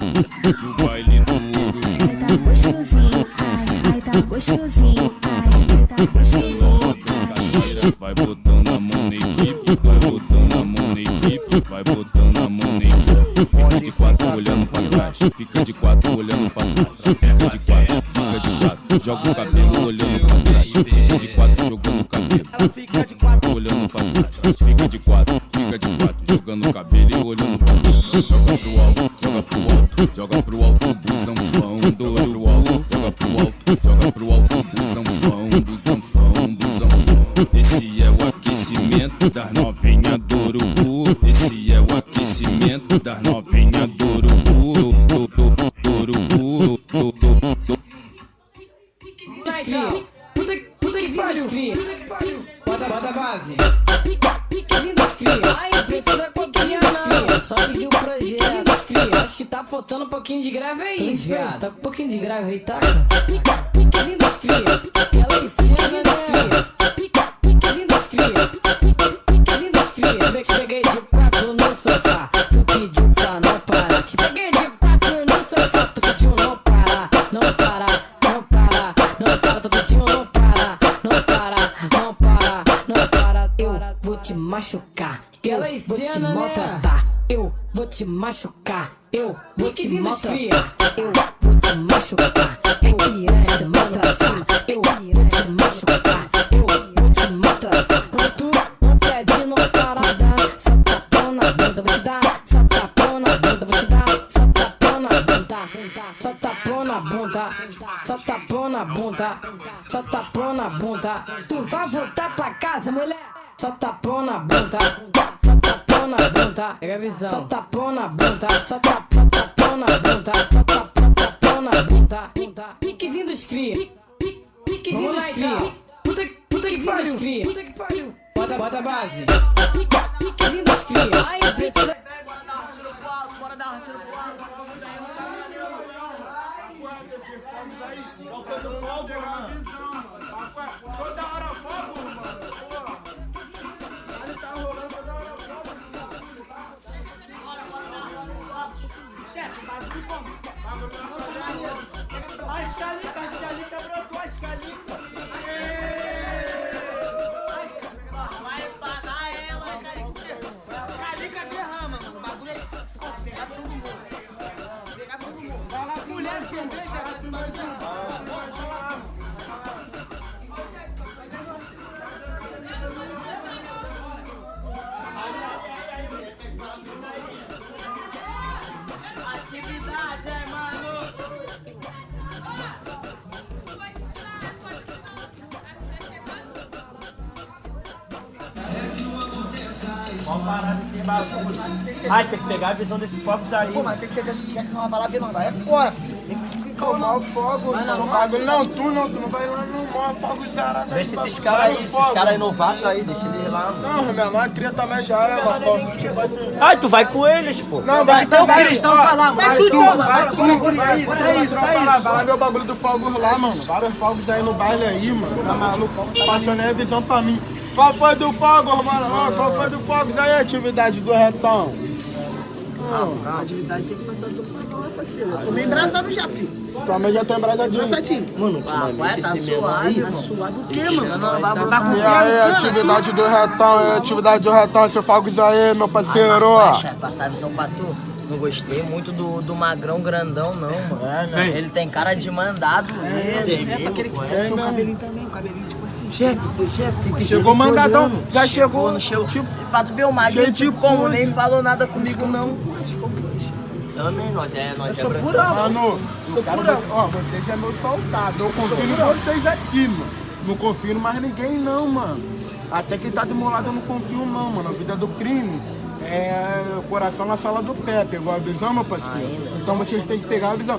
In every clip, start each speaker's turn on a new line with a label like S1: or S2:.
S1: No baile do
S2: Ai, tá gostosinho, ai, tá gostosinho, ai, tá gostosinho.
S1: Vai botando a mão na equipe, vai botando a mão na equipe, vai botando a mão na equipe. Fica de quatro olhando pra trás, fica de quatro olhando pra trás, fica de quatro, joga o cabelo olhando pra trás, fica de quatro jogando o cabelo, fica de quatro olhando pra trás, fica de quatro jogando o cabelo e olhando pra trás. Joga pro alto, joga pro alto, joga pro alto do zanfão, do alto, joga pro alto, joga pro alto do zanfão, do zanfão, do zanfão. Esse é o aquecimento das novinhas do urubu. Esse é o aquecimento das novinhas do urubu. Do urubu.
S3: Puta que pariu. Bota a base. Piquezinho dos cria. Ai, não precisa copiar não. Só pediu o projeto. Acho que tá faltando um pouquinho de grave aí, viado. Tá com um pouquinho de grave aí, tá? Piquezinho dos cria. Aquela que cena, né? Piquezinho dos cria. Peguei de quatro no sofá. Tu pediu pra não parar. Te peguei de quatro no sofá. Tu pediu não parar. Não parar. Tu pediu não parar. Não parar. Eu vou te machucar. Eu vou te maltratar. Eu vou te machucar. Eu vou te maltratar. Eu vou te machucar. Eu vou te maltratar. Eu vou te machucar. Eu vou te maltratar. Tu não pede não parada. Só tapão na bunda vou te dar. Só tapão na bunda vou te dar. Só tapão na bunda. Só tapão na bunda. Só tapão na bunda. Só tapão na bunda. Tu vai voltar pra casa, mulher. Só tapão na bunda. Só tapão na bunda. Pega a visão. Só tapão na bunda. Só tapão na bunda. Só tapão na bunda. Piquezinho dos cria. Piquezinho dos cria. Puta que pariu. Bota a base. Piquezinho dos cria. Ai, eu preciso.
S4: Bora dar um tiro pro alto. Toda hora fogo, mano. Ali tá rolando toda hora fogo. Chefe, bagulho como? A escalita brotou a escalita. Vai pagar ela, Calica derrama, mano. O bagulho é pegar todo mundo. Vai lá, mulher, cerveja, vai se dar. Atividade, mano.
S5: Vamos parar de ser bagunça. Ai, tem que pegar a visão desse fogo aí.
S4: Pô, mas tem certeza que quer que uma bala não vai agora, filho. Tem que calmar o fogo. Não, bagulho não, tu não vai lá no maior fogo zarado.
S5: Deixa esses caras aí novatos aí, deixa eles lá.
S4: Não, menor cria também já é, mano.
S5: Ai, tu vai com eles, pô.
S4: Não, vai
S5: então, o que eles estão falando?
S4: Vai tu. Vai lá ver o bagulho do fogo lá, mano. Vários fogos aí no baile aí, mano. Tá maluco? Passando aí a visão pra mim. Qual foi do fogo, mano? Qual foi do fogo? Isso aí é atividade do retão.
S6: A atividade tinha que passar tudo pra lá, parceiro. Eu tô meio embrasado já, filho.
S4: Também já tô embrasadinho.
S6: Embraçadinho.
S5: Mano,
S6: Vai, tá suave. Tá suave o quê, mano? Não vai botar com
S4: E aí, atividade do retão, atividade do retão, esse fogos aí, meu parceiro.
S7: Passar a visão pra tu. Não gostei muito do magrão grandão, não, mano. Ele tem cara de mandado mesmo.
S6: É pra aquele que tem o cabelinho também, o cabelinho tipo assim.
S7: Chefe,
S4: Chegou mandadão, já chegou.
S7: no show. Pra tu ver o magrinho, tipo, como nem falou nada comigo, não. Também, nós é
S6: Sou purão.
S4: Mano,
S6: Sou purão.
S4: ó, vocês é meu soldado. Eu confio em vocês aqui, mano. Não confio em mais ninguém, não, mano. Até quem tá do meu lado eu não confio, não, mano. A vida do crime é o coração na sala do pé. Pegou a visão, meu parceiro? Então vocês têm que pegar a visão.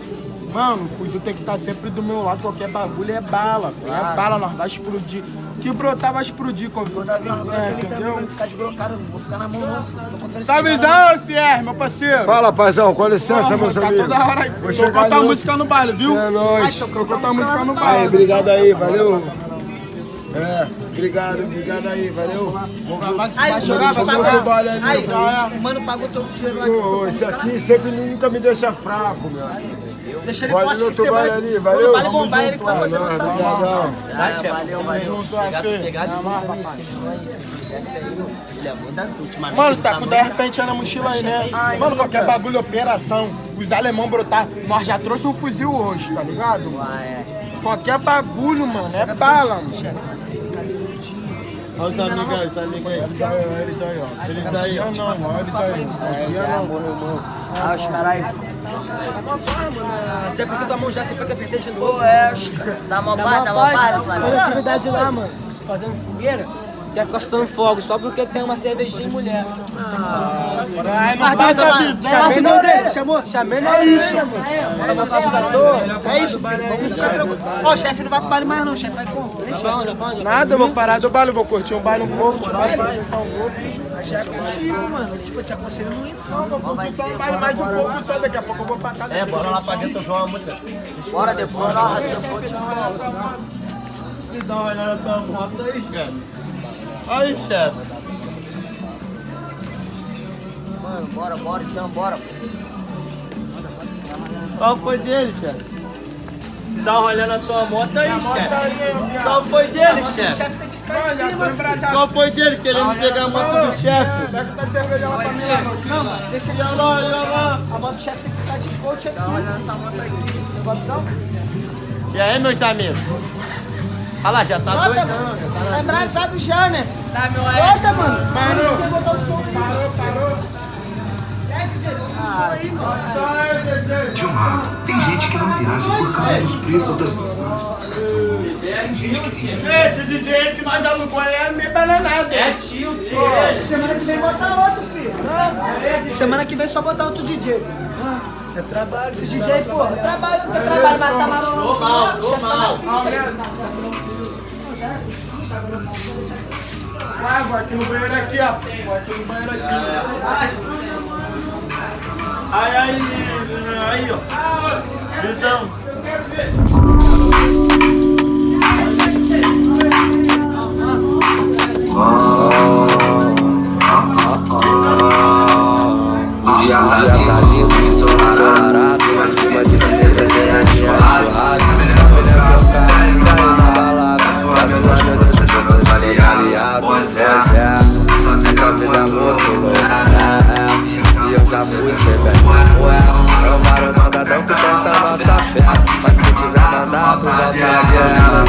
S4: Mano, o fuzil tem que estar sempre do meu lado. Qualquer bagulho é bala. É bala, nós vai explodir. Que brotar vai explodir. Confio. Entendeu?
S6: Vou ficar de brocado, não vou ficar na mão, não.
S4: Tá visão, fier, meu parceiro?
S8: Fala, paizão, com licença, meus
S4: Tá
S8: amigos.
S4: toda hora aí.
S8: Vou
S4: Tô
S8: chegar
S4: botar
S8: junto.
S4: música no baile, viu?
S8: É nóis.
S4: Tô botar música no
S8: Aí,
S4: baile.
S8: obrigado aí, valeu. Obrigado aí, valeu.
S6: Aí,
S8: jogar, vai pagar.
S6: Aí, mano, pagou teu dinheiro lá.
S8: Pô, esse aqui sempre nunca me deixa fraco, meu.
S6: Deixa ele
S8: Pode
S6: forte
S8: no
S6: que você vai.
S8: ali, valeu.
S6: Vale bombar ele que vai fazer nossa vida.
S7: Valeu. Obrigado
S4: Mano, tá com 10 pentes na mochila aí, né? Mano, qualquer bagulho, operação. Os alemão brotar. Nós já trouxe um fuzil hoje, tá ligado? Qualquer bagulho, mano, é bala, mano. Olha os amigos aí, eles aí, ó. Eles aí, ó. Eles aí, ó. Não, eles aí.
S7: Ah, os caras.
S5: Sempre que tua mão já sempre quer perder de novo.
S7: Pô, dá uma paz,
S5: Olha a atividade lá, mano. Fazendo fogueira. Quer ficar soltando fogos só porque tem uma cervejinha e mulher.
S4: Mas dá essa visão.
S6: Chamou?
S5: Chamei não é isso, mano.
S6: É isso, vamos ficar tranquilos. Ó, o chefe não vai pro baile mais não, o chefe vai com.
S4: Nada, eu vou parar do baile, vou curtir um baile um pouco.
S6: Já é contigo, mano. Tipo, eu te aconselho não ir.
S4: Não, vou curtir só um baile mais um pouco só, daqui a pouco eu vou pra casa.
S5: Bora lá pra dentro ouvir uma música.
S7: Bora depois, nós
S5: Me dá uma olhada na tua foto aí, cara. Aí, chefe.
S7: Mano, bora então, bora.
S5: Qual foi dele, chefe? Dá uma olhada na tua moto aí, chefe. Qual foi dele, chefe? Qual foi dele querendo pegar a moto do chefe?
S4: Pega tua cerveja lá pra mim,
S6: Não, mano, deixa ele
S5: Olha lá.
S6: A moto do chefe tem que ficar de coach aqui. Olha essa moto aqui. Tem condição?
S5: E aí, meus amigos? Olha lá, já tá
S6: Bota,
S5: doidão.
S6: mano. Tá embraçado já, né? Bota, mano.
S4: Parou.
S9: Gilmar, tem gente que não viaja por causa dos preços das passagens.
S4: Esse DJ que nós alugou aí é meio bananado.
S5: É tio.
S6: Semana que vem bota outro, filho. Semana que vem só botar outro DJ. É trabalho. Esse DJ, porra, trabalho, não tem trabalho, mas tá maluco.
S5: Tô mal.
S4: Vai, vou aqui no banheiro aqui, ó. Vou aqui no banheiro aqui.
S5: Aí, ó. Visão.
S9: O dia tá lindo, ensolarado, mas cima de você desenha de churrasco. Essa vida muito louca, e eu já fui ser velho. É o marocadão que tenta nossa fé, mas se tiver mandado, volta a guerra.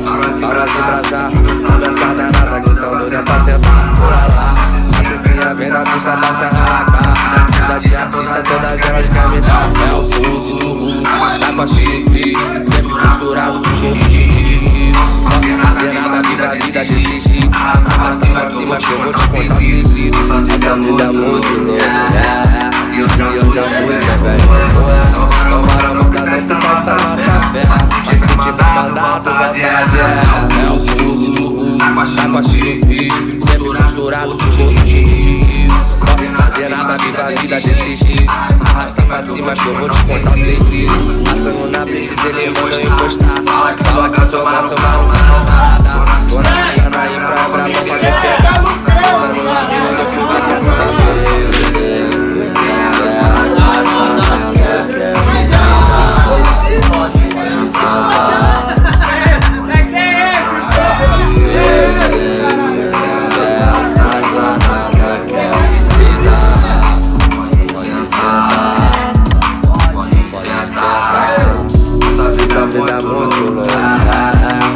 S9: Para se embrasar, essa danada que tão doida pra sentar por lá. A tecinha vem na pista pra se arrancar, da dia todas elas querem me dar. É o fuso do mundo, tá com a chifre, sempre misturado com cheiro de fazer nada, vida desse jeito. Arrasta pra cima que eu vou te contar sempre. Essa vida é muito louca, e eu já fui ser velho. Tomara uma casa que festa nossa fé, mas se tiver mandado, volta a guerra. É o fuso do mundo, tá com a chifre, sempre misturado com cheiro de fazer nada, vida desse jeito. Arrasta pra cima que eu vou te contar sempre. Passando na blitz, ele manda eu encostar. Fala que eu sou massa, uma rodada. Tô na pista na infra, brava pra me pegar. Passando na rua, eu fui batendo na essa vida é muito louca,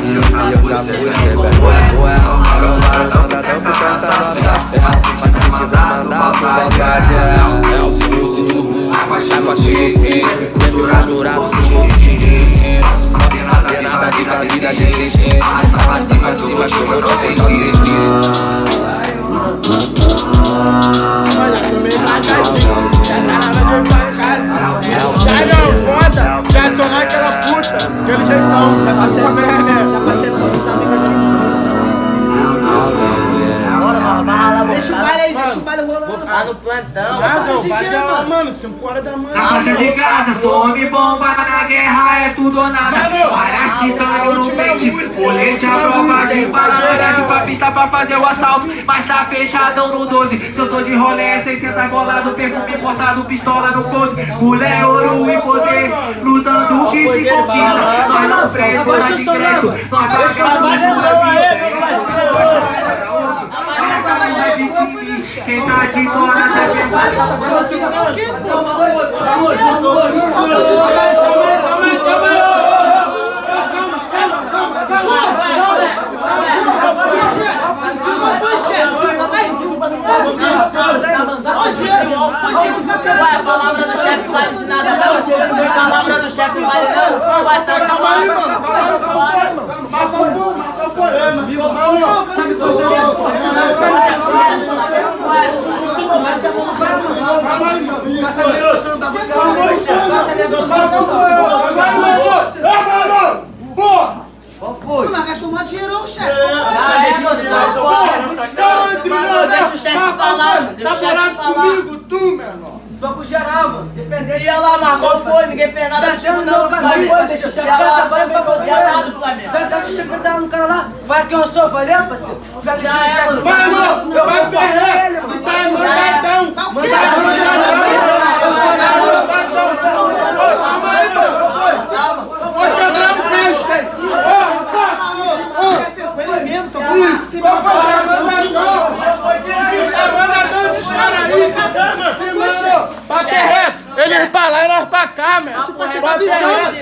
S9: e eu já fui ser velho. É o marocadão que tenta nossa fé, mas se tiver mandado, volta a guerra. É o fuso do mundo, tá com a chifre, sempre misturado com dinheiro. Fazer nada, vida desse jeito. Arrasta pra cima que eu vou te contar sempre.
S4: Olha, tomei baixadinho. Já tá na hora de ir pra casa. Já não, foda. Já acionar aquela puta. Aquele jeitão. Já passei dos amigos aqui.
S7: Bora, vai lá,
S6: Deixa o baile aí, deixa o baile rolando.
S7: Vou ficar no plantão.
S4: Ah, não, vai lá, mano. 5 horas da manhã.
S10: Na faixa de graça, sou homem bomba, na guerra é tudo ou nada. Várias titãs no pente, colete à prova de bala. Desce pra pista pra fazer o assalto, mas tá fechadão no 12. Se eu tô de rolê, 60 bolado, perfume importado, pistola no couro. Mulher, ouro e poder, lutando o que se conquista. Nós não precisamos de crédito, nós quem tá de fora tá
S7: Vai, a palavra do chefe vale de nada não. A palavra do chefe vale não. Vai estar só aí, mano.
S6: Qual foi? Não gastou mais dinheiro, chefe.
S7: Deixa o chefe falar, mano. Deixa o chefe falar.
S4: Comigo, tu, meu irmão.
S5: Tô com geral, mano. Dependente.
S7: Ia lá, mas qual foi? Ninguém fez nada contigo não, Flamengo.
S5: Deixa o chefe falar pra você.
S7: Ia lá do Flamengo.
S5: Deixa o chefe entrar no cara lá. Vai que eu sou, valeu, parceiro?
S7: Já é, mano.
S4: Vai, irmão.
S5: Eu
S4: Vai
S5: vou
S4: correr.
S5: ele, mano.
S4: Tá, então. Bate reto! Eles pra lá e nós pra cá, meu!
S6: Você tá avisando!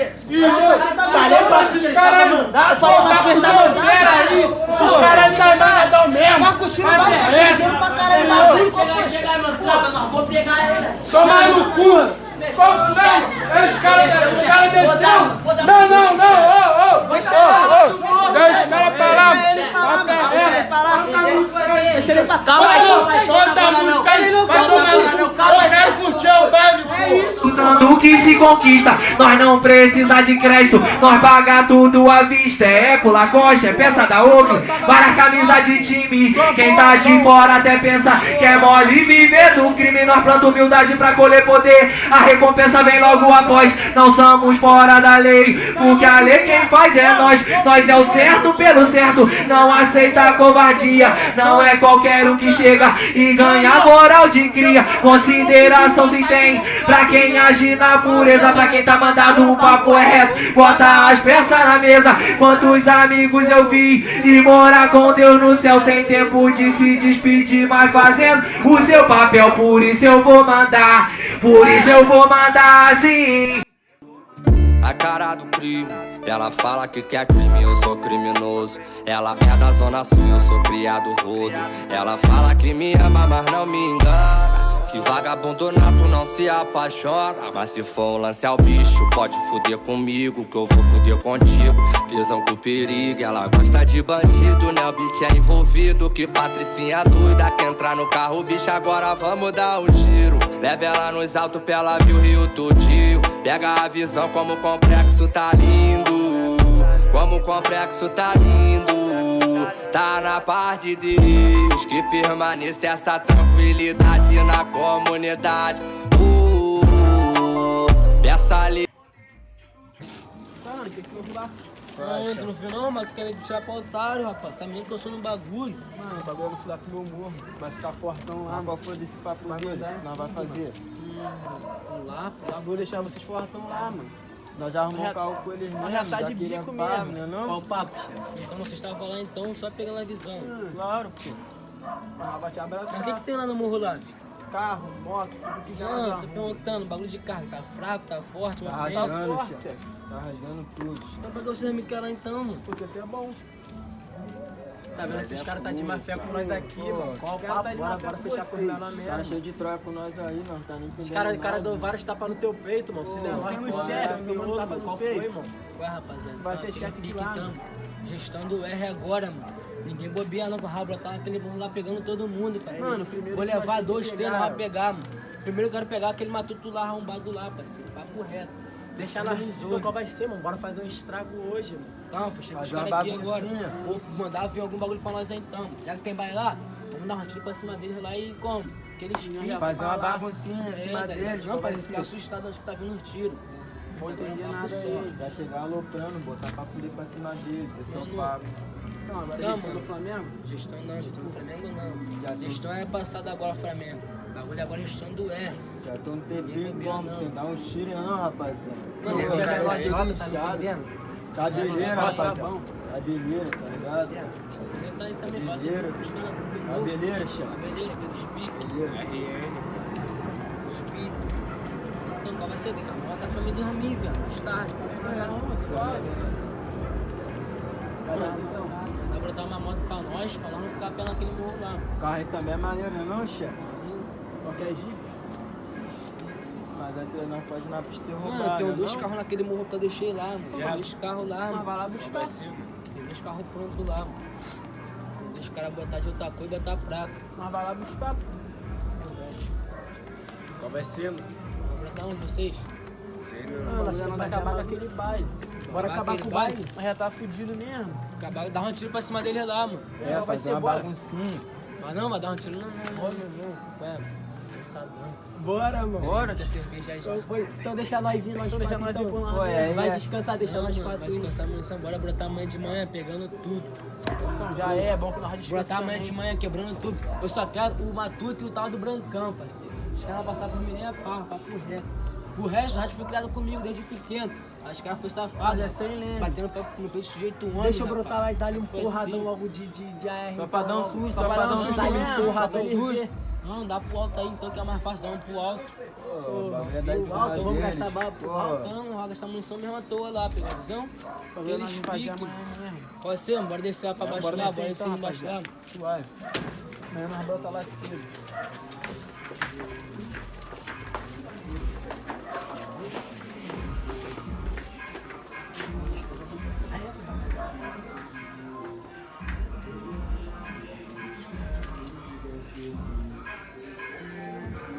S4: Falei pra esses caras mandar, falei pra verdade aí! Os caras não dão nada mesmo!
S6: Marcos Tino vai dinheiro pra caralho, bagulho!
S7: Chegar no trava, nós vamos pegar ele.
S4: Tomar no cu! Não! Os caras desceram! Não! Deixa os caras pra lá!
S6: Deixa ele pra cá!
S7: Calma aí,
S4: Bota a música aí! Vai tomar no cu! Eu quero curtir o baile, pô!
S10: lutando o que se conquista. Nós não precisa de crédito, nós paga tudo à vista. É Eco, Lacoste, é peça da Oakley, várias camisas de time. Quem tá de fora até pensa que é mole viver do crime. Nós planta humildade pra colher poder, a recompensa vem logo após. Não somos fora da lei, porque a lei quem faz é nós. Nós é o certo pelo certo, não aceita a covardia. Não é qualquer um que chega e ganha moral de cria. Consideração se tem pra quem age na pureza, pra quem tá mandado o papo é reto. Bota as peças na mesa, quantos amigos eu vi e morar com Deus no céu sem tempo de se despedir, mas fazendo o seu papel. Por isso eu vou mandar, por isso eu vou mandar assim.
S9: A cara do crime, ela fala que quer crime, eu sou criminoso. Ela é da zona sul, eu sou criado rodo. Ela fala que me ama, mas não me engana, que vagabundo nato não se apaixona. Mas se for um lance ao bicho, pode fuder comigo, que eu vou fuder contigo. Tesão com perigo, ela gosta de bandido, né? O beat é envolvido, que patricinha doida. Quer entrar no carro, bicho, agora vamos dar um giro. Leva ela nos altos pra ela ver o Rio tudinho. Pega a visão como o complexo tá lindo, como o complexo tá lindo. Tá na paz de Deus, que permanece essa tranquilidade na comunidade. Peça ali.
S5: Caralho, que eu vou lá? Não, tu não viu não, mas tu quer me tirar pra otário, rapaz. Sabe nem que eu sou no bagulho.
S4: Mano, o bagulho eu vou te dar pro meu morro. Vai ficar fortão lá. Qual foi desse papo dele? Nós vai fazer.
S5: Vamos lá, pô.
S4: Eu vou deixar vocês fortão lá, mano. Nós já arrumamos um carro com eles mesmo.
S5: Nós já tá de bico mesmo,
S4: né, não?
S5: Qual o papo, chefe? Então vocês estavam falando então, só pegando a visão.
S4: Claro, pô. Vai te abraçar.
S5: Mas o que tem lá no morro lá, filho?
S4: Carro, moto, tudo que quiser.
S5: Não, tô perguntando, bagulho de carro, tá fraco, tá forte,
S4: Tá rasgando, chefe. Tá rasgando tudo.
S5: Então pra que vocês me querem lá então, mano?
S4: Porque até é bom.
S5: Tá vendo que os caras tá de má fé com nós aqui, mano? Qual o papo? Bora fechar por lá mesmo.
S4: Tá cheio de troia com nós aí, nós tá nem entendendo.
S5: Os caras dão vários tapas no teu peito, mano. Se levar
S4: sendo chefe,
S5: miolo,
S4: tapa no
S5: qual
S4: peito.
S5: foi, mano? Ué, rapaziada.
S4: Vai ser chefe de lá, mano.
S5: Gestão do R agora, mano. Ninguém bobeia não com o rabo, tá aquele vamos lá pegando todo mundo, parceiro.
S4: Mano, primeiro
S5: vou
S4: que
S5: levar
S4: nós
S5: 2, 3, não
S4: pegar.
S5: vai pegar, mano. Primeiro eu quero pegar aquele matuto lá arrombado lá, parceiro. Papo reto.
S11: Deixar na então qual vai ser, mano? Bora fazer um estrago hoje, mano.
S5: Não, fechei com os
S11: Fazer
S5: caras
S11: uma
S5: aqui agora.
S11: baguncinha.
S5: Vou mandar vir algum bagulho pra nós aí então. Já que tem baile lá, vamos dar um tiro pra cima deles lá e como? naqueles piques.
S11: Fazer uma baguncinha em cima deles.
S5: Não, pra ele ficar assustado, acho que tá vindo um tiro.
S11: Não entendi nada aí. Já chegar aloprando, botar pra fuder pra cima deles. Esse é o papo.
S5: Não, agora gestão do Flamengo? Gestão não, gestão do Flamengo não. Gestão é passada agora Flamengo. Bagulho agora é gestão do R.
S11: Já tô no TV como? Você dá uns tiros não, rapaziada.
S5: Não,
S11: não,
S5: negócio de
S11: lado, tá vendo? Cabeleira, rapaziada. Cabeleira, tá ligado?
S5: Tá aí também,
S11: cabeleira, cabeleira, chá.
S5: Cabeleira, aqueles piques. RN. Os piques. Não, qual vai ser? Tem que arrumar uma casa pra mim dormir, velho. Mais tarde. Vai botar uma moto pra nós não ficar a pé naquele morro lá.
S11: O carro aí também é maneiro, não, chefe?
S5: Qualquer jeito.
S11: Mas essa nós pode ir na pista e roubar.
S5: Mano, eu tenho 2 carros naquele morro que eu deixei lá, mano. Tem 2 carros lá, mano.
S11: Vai lá buscar.
S5: Tem 2 carros prontos lá, mano. Deixa os caras botar de outra cor e botar placa.
S11: Mas vai lá buscar.
S8: Qual vai ser, mano?
S5: Vou botar onde vocês?
S8: Sério?
S11: Mano, acho que vai acabar com aquele baile. Bora acabar com o baile.
S6: Mas já tá fudido mesmo.
S5: Acabar, dar um tiro pra cima dele lá, mano.
S11: É, vai fazer uma baguncinha.
S5: Mas não, vai dar um tiro não. Ué, pensadão.
S11: Bora, mano.
S5: Bora, ter cerveja aí já.
S6: Então deixa nós ir, nós
S11: deixa
S6: nós
S11: nós
S6: ir por lá.
S11: Vai
S6: descansar, deixa nós
S5: Vai
S6: quatro.
S5: descansar a munição, bora brotar amanhã de manhã, pegando tudo.
S6: Então já é bom que nós descansamos.
S5: Brotar amanhã de manhã, quebrando tudo. Eu só quero o Matuto e o tal do Brancão, parceiro. Os caras passaram por mim nem a pau, papo reto. O resto, o rádio foi criado comigo desde pequeno. Os caras foram safados.
S6: Já sei, lembra.
S5: Batendo no peito do sujeito um ano.
S6: Deixa eu brotar lá e dar-lhe um
S5: Foi
S6: porradão
S5: assim.
S6: logo de AR.
S11: Só pra dar um susto,
S6: Só pra dar um susto,
S11: dar-lhe um
S6: porradão
S11: susto.
S5: Não, dá pro alto aí então que é mais fácil, dá um pro alto.
S11: O bagulho é da em cima
S6: Vamos
S11: deles.
S6: gastar bala pro alto.
S5: Não, vai gastar munição mesmo à toa lá, pegou a visão? Aqueles piques.
S6: amanhã mesmo.
S5: Pode ser, mano, bora descer lá pra baixo lá, bora descer
S6: então,
S5: embaixo lá.
S6: Suave. Amanhã nós brota lá cedo.